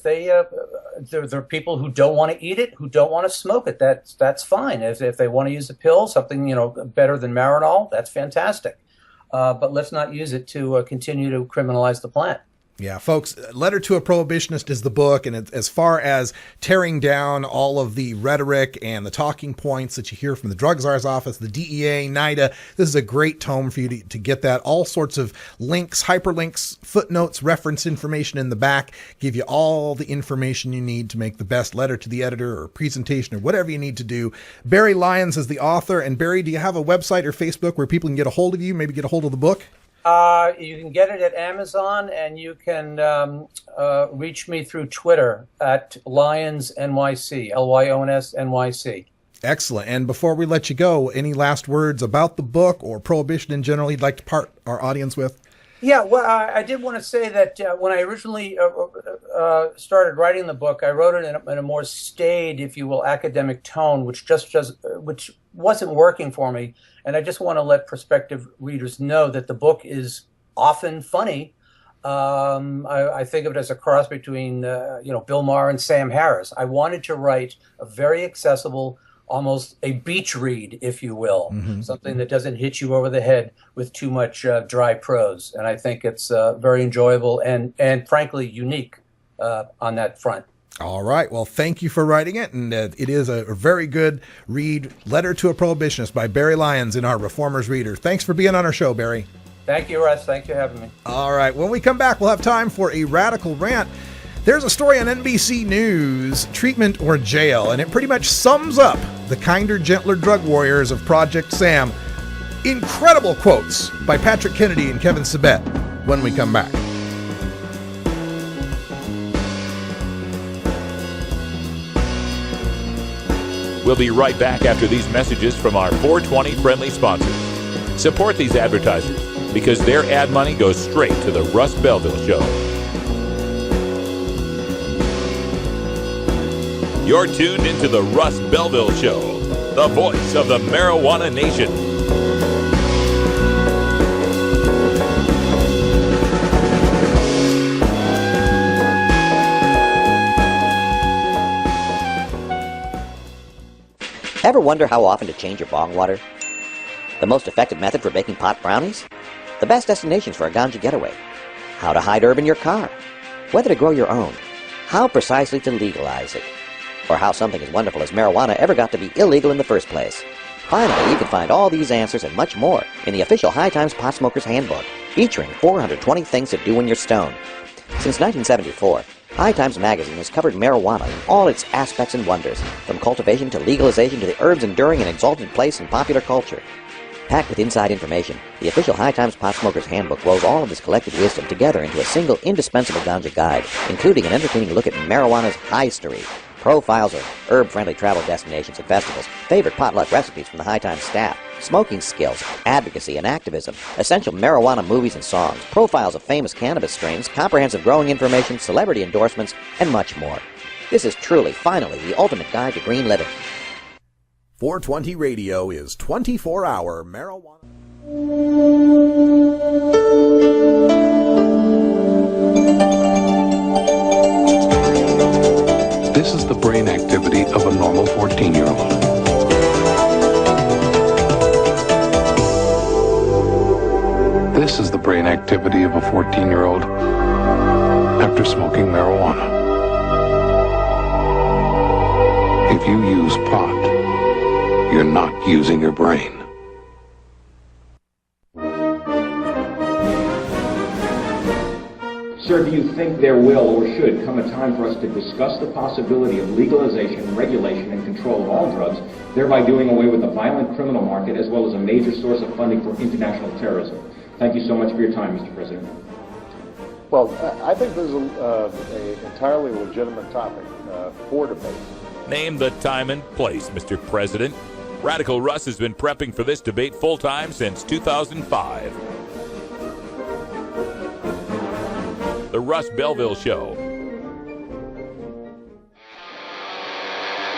there are people who don't want to eat it, who don't want to smoke it, that's fine. If they want to use a pill, something, better than Marinol, that's fantastic. But let's not use it to continue to criminalize the plant. Yeah, folks, Letter to a Prohibitionist is the book, and as far as tearing down all of the rhetoric and the talking points that you hear from the Drug Czar's office, the DEA, NIDA, this is a great tome for you to get that. All sorts of links, hyperlinks, footnotes, reference information in the back, give you all the information you need to make the best letter to the editor or presentation or whatever you need to do. Barry Lyons is the author. And Barry, do you have a website or Facebook where people can get a hold of you, maybe get a hold of the book? You can get it at Amazon, and you can reach me through Twitter at Lyons NYC, Lyons NYC. Excellent. And before we let you go, any last words about the book or Prohibition in general you'd like to part our audience with? Yeah, well, I did want to say that when I originally started writing the book, I wrote it in a more staid, if you will, academic tone, which wasn't working for me. And I just want to let prospective readers know that the book is often funny. I think of it as a cross between, Bill Maher and Sam Harris. I wanted to write a very accessible, almost a beach read, if you will, something that doesn't hit you over the head with too much dry prose. And I think it's very enjoyable and frankly unique on that front. All right. Well, thank you for writing it. And it is a very good read, Letter to a Prohibitionist by Barry Lyons in our Reformers Reader. Thanks for being on our show, Barry. Thank you, Russ. Thank you for having me. All right. When we come back, we'll have time for a radical rant. There's a story on NBC News, Treatment or Jail, and it pretty much sums up the kinder, gentler drug warriors of Project Sam. Incredible quotes by Patrick Kennedy and Kevin Sabet when we come back. We'll be right back after these messages from our 420 friendly sponsors. Support these advertisers because their ad money goes straight to the Russ Belville Show. You're tuned into the Russ Belville Show, the voice of the marijuana nation. Ever wonder how often to change your bong water? The most effective method for baking pot brownies? The best destinations for a ganja getaway? How to hide herb in your car? Whether to grow your own? How precisely to legalize it? Or how something as wonderful as marijuana ever got to be illegal in the first place? Finally, you can find all these answers and much more in the official High Times Pot Smoker's Handbook, featuring 420 things to do when you're stoned. Since 1974, High Times Magazine has covered marijuana in all its aspects and wonders, from cultivation to legalization to the herb's enduring and exalted place in popular culture. Packed with inside information, the official High Times Pot Smoker's Handbook rolls all of this collected wisdom together into a single indispensable ganja guide, including an entertaining look at marijuana's history, profiles of herb-friendly travel destinations and festivals, favorite potluck recipes from the High Times staff, smoking skills, advocacy and activism, essential marijuana movies and songs, profiles of famous cannabis strains, comprehensive growing information, celebrity endorsements, and much more. This is truly, finally, the ultimate guide to green living. 420 Radio is 24-hour marijuana. This is the brain activity of a normal 14-year-old. This is the brain activity of a 14-year-old after smoking marijuana. If you use pot, you're not using your brain. Sir, do you think there will or should come a time for us to discuss the possibility of legalization, regulation, and control of all drugs, thereby doing away with the violent criminal market as well as a major source of funding for international terrorism? Thank you so much for your time, Mr. President. Well, I think this is an entirely legitimate topic for debate. Name the time and place, Mr. President. Radical Russ has been prepping for this debate full-time since 2005. The Russ Belville Show.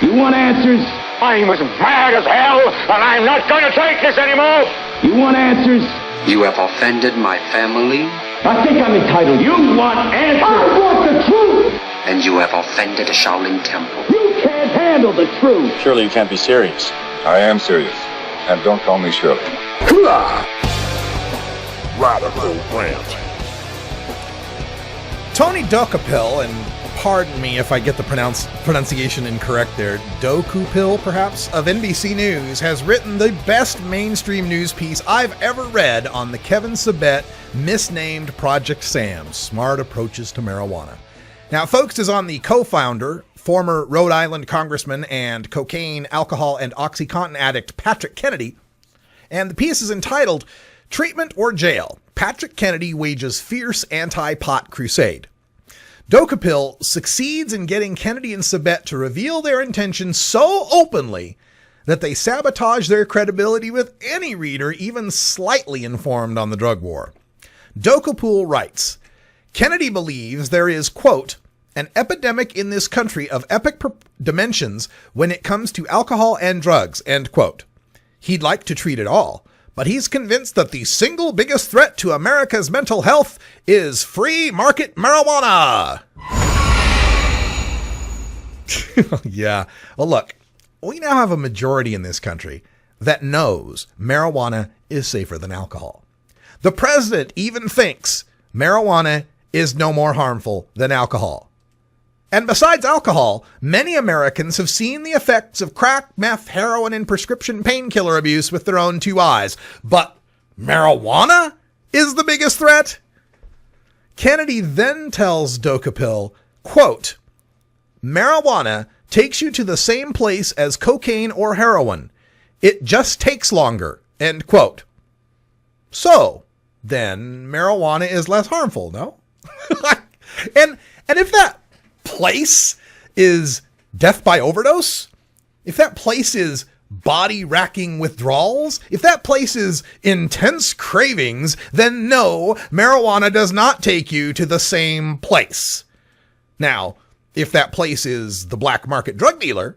You want answers? I'm as mad as hell, and I'm not going to take this anymore. You want answers? You have offended my family. I think I'm entitled. You want answers? I want the truth. And you have offended a Shaolin temple. You can't handle the truth. Surely you can't be serious. I am serious. And don't call me Shirley. Radical rant. Tony Dokapil, and pardon me if I get the pronunciation incorrect there, Dokupil perhaps, of NBC News, has written the best mainstream news piece I've ever read on the Kevin Sabet misnamed Project Sam, Smart Approaches to Marijuana. Now, folks is on the co-founder, former Rhode Island congressman and cocaine, alcohol, and OxyContin addict Patrick Kennedy, and the piece is entitled Treatment or Jail? Patrick Kennedy wages fierce anti-pot crusade. Dokapil succeeds in getting Kennedy and Sabet to reveal their intentions so openly that they sabotage their credibility with any reader even slightly informed on the drug war. Dokapil writes, Kennedy believes there is, quote, an epidemic in this country of epic dimensions when it comes to alcohol and drugs, end quote. He'd like to treat it all, but he's convinced that the single biggest threat to America's mental health is free market marijuana. Yeah. Well, look, we now have a majority in this country that knows marijuana is safer than alcohol. The president even thinks marijuana is no more harmful than alcohol. And besides alcohol, many Americans have seen the effects of crack, meth, heroin, and prescription painkiller abuse with their own two eyes. But marijuana is the biggest threat? Kennedy then tells Dokapil, quote, marijuana takes you to the same place as cocaine or heroin. It just takes longer, end quote. So, then marijuana is less harmful, no? and if that place is death by overdose, if that place is body-racking withdrawals, if that place is intense cravings, then no, marijuana does not take you to the same place. Now, if that place is the black market drug dealer,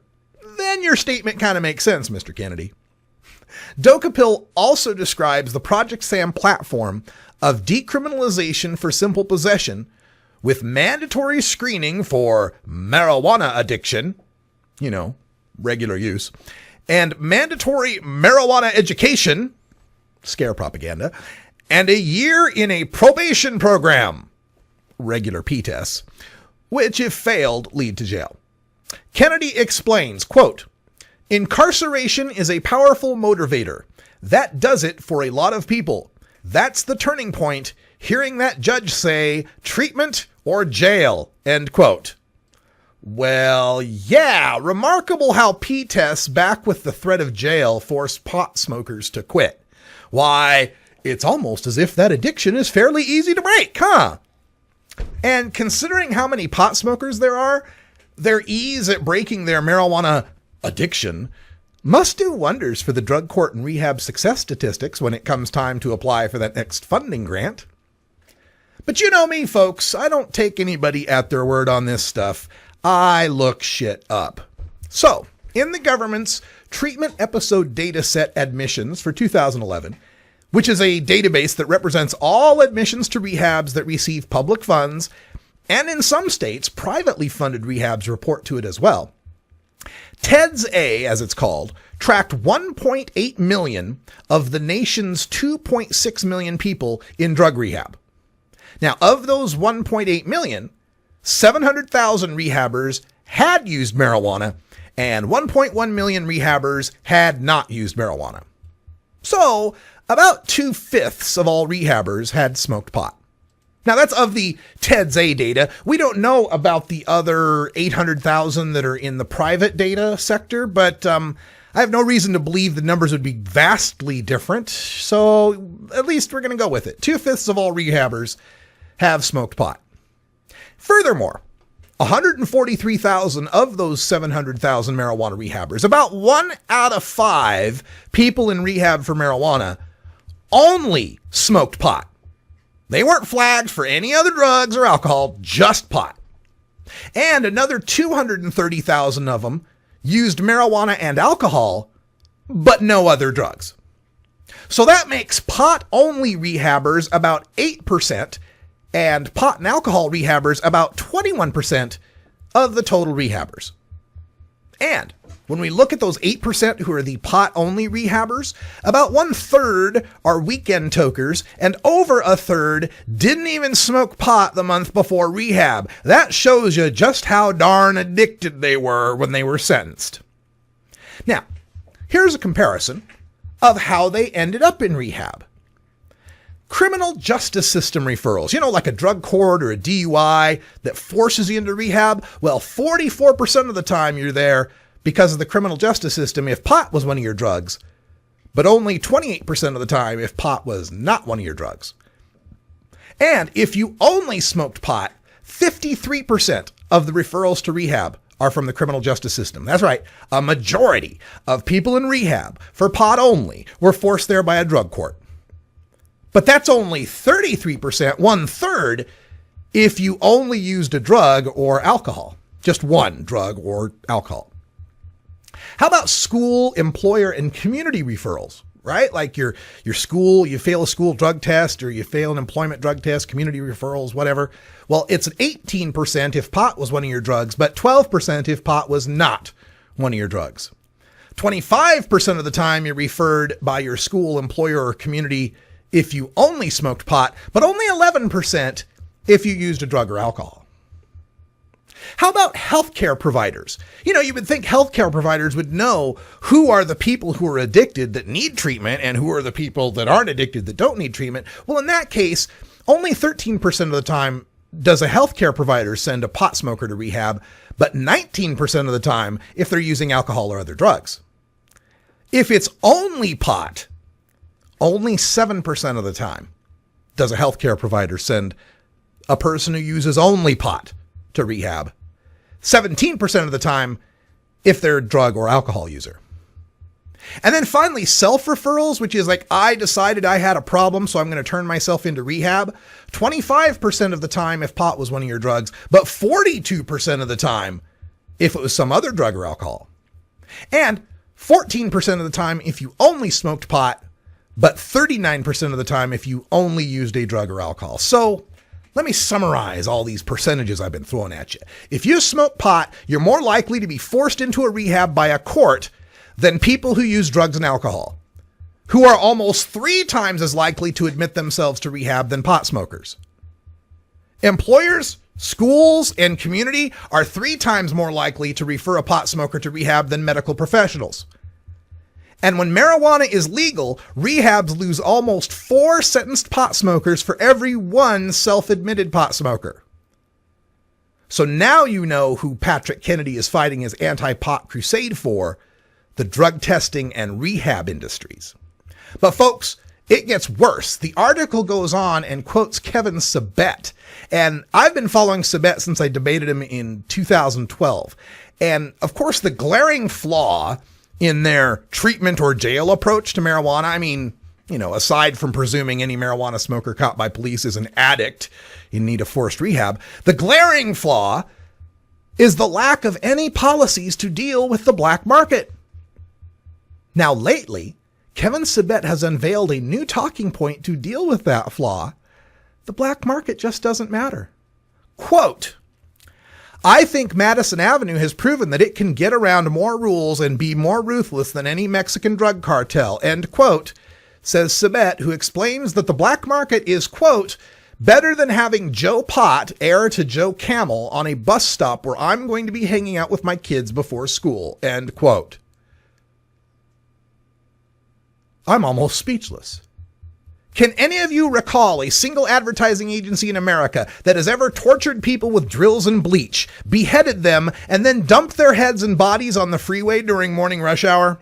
then your statement kind of makes sense, Mr. Kennedy. Dokapil also describes the Project Sam platform of decriminalization for simple possession with mandatory screening for marijuana addiction, regular use, and mandatory marijuana education, scare propaganda, and a year in a probation program, regular P-tests, which, if failed, lead to jail. Kennedy explains, quote, incarceration is a powerful motivator. That does it for a lot of people. That's the turning point, hearing that judge say, treatment or jail, end quote. Well, yeah, remarkable how P-tests back with the threat of jail force pot smokers to quit. Why, it's almost as if that addiction is fairly easy to break, huh? And considering how many pot smokers there are, their ease at breaking their marijuana addiction must do wonders for the drug court and rehab success statistics when it comes time to apply for that next funding grant. But you know me, folks, I don't take anybody at their word on this stuff. I look shit up. So, in the government's treatment episode data set admissions for 2011, which is a database that represents all admissions to rehabs that receive public funds, and in some states, privately funded rehabs report to it as well. TEDS A, as it's called, tracked 1.8 million of the nation's 2.6 million people in drug rehab. Now, of those 1.8 million, 700,000 rehabbers had used marijuana, and 1.1 million rehabbers had not used marijuana. So, about 2/5 of all rehabbers had smoked pot. Now, that's of the TEDS A data. We don't know about the other 800,000 that are in the private data sector, but I have no reason to believe the numbers would be vastly different. So at least we're going to go with it. 2/5 of all rehabbers have smoked pot. Furthermore, 143,000 of those 700,000 marijuana rehabbers, about 1 out of 5 people in rehab for marijuana, only smoked pot. They weren't flagged for any other drugs or alcohol, just pot. And another 230,000 of them used marijuana and alcohol, but no other drugs. So that makes pot-only rehabbers about 8%, and pot and alcohol rehabbers about 21% of the total rehabbers. And when we look at those 8% who are the pot-only rehabbers, about 1/3 are weekend tokers, and over 1/3 didn't even smoke pot the month before rehab. That shows you just how darn addicted they were when they were sentenced. Now, here's a comparison of how they ended up in rehab. Criminal justice system referrals, like a drug court or a DUI that forces you into rehab. Well, 44% of the time you're there because of the criminal justice system if pot was one of your drugs, but only 28% of the time if pot was not one of your drugs. And if you only smoked pot, 53% of the referrals to rehab are from the criminal justice system. That's right, a majority of people in rehab for pot only were forced there by a drug court. But that's only 33%, 1/3, if you only used a drug or alcohol. Just one drug or alcohol. How about school, employer, and community referrals? right? Like your school, you fail a school drug test or you fail an employment drug test, community referrals, whatever. Well, it's an 18% if pot was one of your drugs, but 12% if pot was not one of your drugs. 25% of the time you're referred by your school, employer, or community if you only smoked pot, but only 11% if you used a drug or alcohol. How about healthcare providers? You know, you would think healthcare providers would know who are the people who are addicted that need treatment and who are the people that aren't addicted that don't need treatment. Well, in that case, only 13% of the time does a healthcare provider send a pot smoker to rehab, but 19% of the time if they're using alcohol or other drugs. If it's only pot, only 7% of the time does a healthcare provider send a person who uses only pot to rehab. 17% of the time if they're a drug or alcohol user. And then finally, self-referrals, which is like, I decided I had a problem, so I'm going to turn myself into rehab. 25% of the time if pot was one of your drugs, but 42% of the time if it was some other drug or alcohol. And 14% of the time if you only smoked pot, but 39% of the time if you only used a drug or alcohol. So let me summarize all these percentages I've been throwing at you. If you smoke pot, you're more likely to be forced into a rehab by a court than people who use drugs and alcohol, who are almost 3 times as likely to admit themselves to rehab than pot smokers. Employers, schools, and community are 3 times more likely to refer a pot smoker to rehab than medical professionals. And when marijuana is legal, rehabs lose almost 4 sentenced pot smokers for every 1 self-admitted pot smoker. So now you know who Patrick Kennedy is fighting his anti-pot crusade for, the drug testing and rehab industries. But folks, it gets worse. The article goes on and quotes Kevin Sabet. And I've been following Sabet since I debated him in 2012. And of course, the glaring flaw in their treatment or jail approach to marijuana, I mean, you know, aside from presuming any marijuana smoker caught by police is an addict in need of forced rehab, the glaring flaw is the lack of any policies to deal with the black market. Now, lately, Kevin Sabet has unveiled a new talking point to deal with that flaw. The black market just doesn't matter. Quote, I think Madison Avenue has proven that it can get around more rules and be more ruthless than any Mexican drug cartel, end quote, says Sabet, who explains that the black market is, quote, better than having Joe Pot heir to Joe Camel on a bus stop where I'm going to be hanging out with my kids before school, end quote. I'm almost speechless. Can any of you recall a single advertising agency in America that has ever tortured people with drills and bleach, beheaded them, and then dumped their heads and bodies on the freeway during morning rush hour?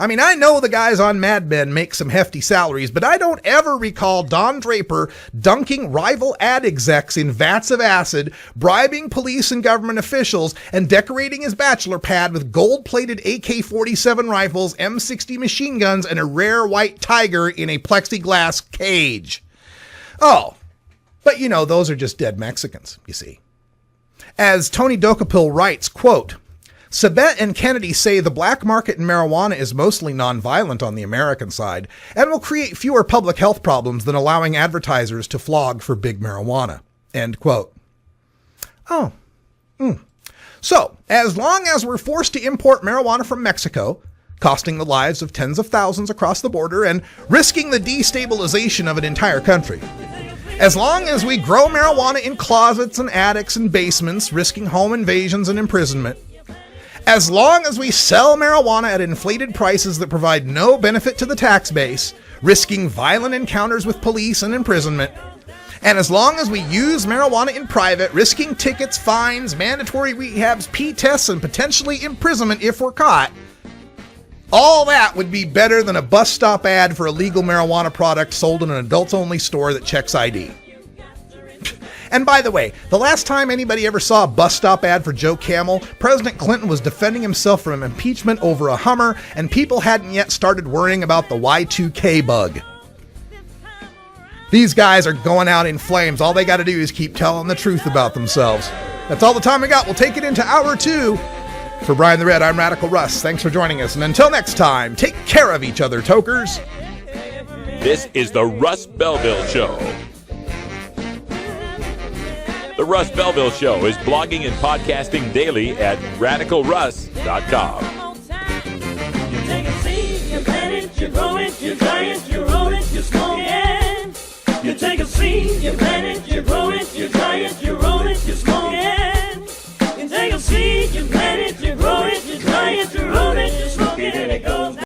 I mean, I know the guys on Mad Men make some hefty salaries, but I don't ever recall Don Draper dunking rival ad execs in vats of acid, bribing police and government officials, and decorating his bachelor pad with gold-plated AK-47 rifles, M60 machine guns, and a rare white tiger in a plexiglass cage. Oh, but you know, those are just dead Mexicans, you see. As Tony Docapil writes, quote, Sabet and Kennedy say the black market in marijuana is mostly nonviolent on the American side and will create fewer public health problems than allowing advertisers to flog for big marijuana. End quote. Oh. So, as long as we're forced to import marijuana from Mexico, costing the lives of tens of thousands across the border and risking the destabilization of an entire country, as long as we grow marijuana in closets and attics and basements, risking home invasions and imprisonment, as long as we sell marijuana at inflated prices that provide no benefit to the tax base, risking violent encounters with police and imprisonment, and as long as we use marijuana in private, risking tickets, fines, mandatory rehabs, P-tests, and potentially imprisonment if we're caught, all that would be better than a bus stop ad for a legal marijuana product sold in an adults-only store that checks ID. And by the way, the last time anybody ever saw a bus stop ad for Joe Camel, President Clinton was defending himself from impeachment over a Hummer, and people hadn't yet started worrying about the Y2K bug. These guys are going out in flames. All they got to do is keep telling the truth about themselves. That's all the time we got. We'll take it into hour 2 For Brian the Red, I'm Radical Russ. Thanks for joining us. And until next time, take care of each other, tokers. This is the Russ Belville Show. The Russ Belville Show is blogging and podcasting daily at radicalruss.com. You take a seed, you plant it, you grow it, you dry it, you roll it, you smoke it. You take a seed, you plant it, you grow it, you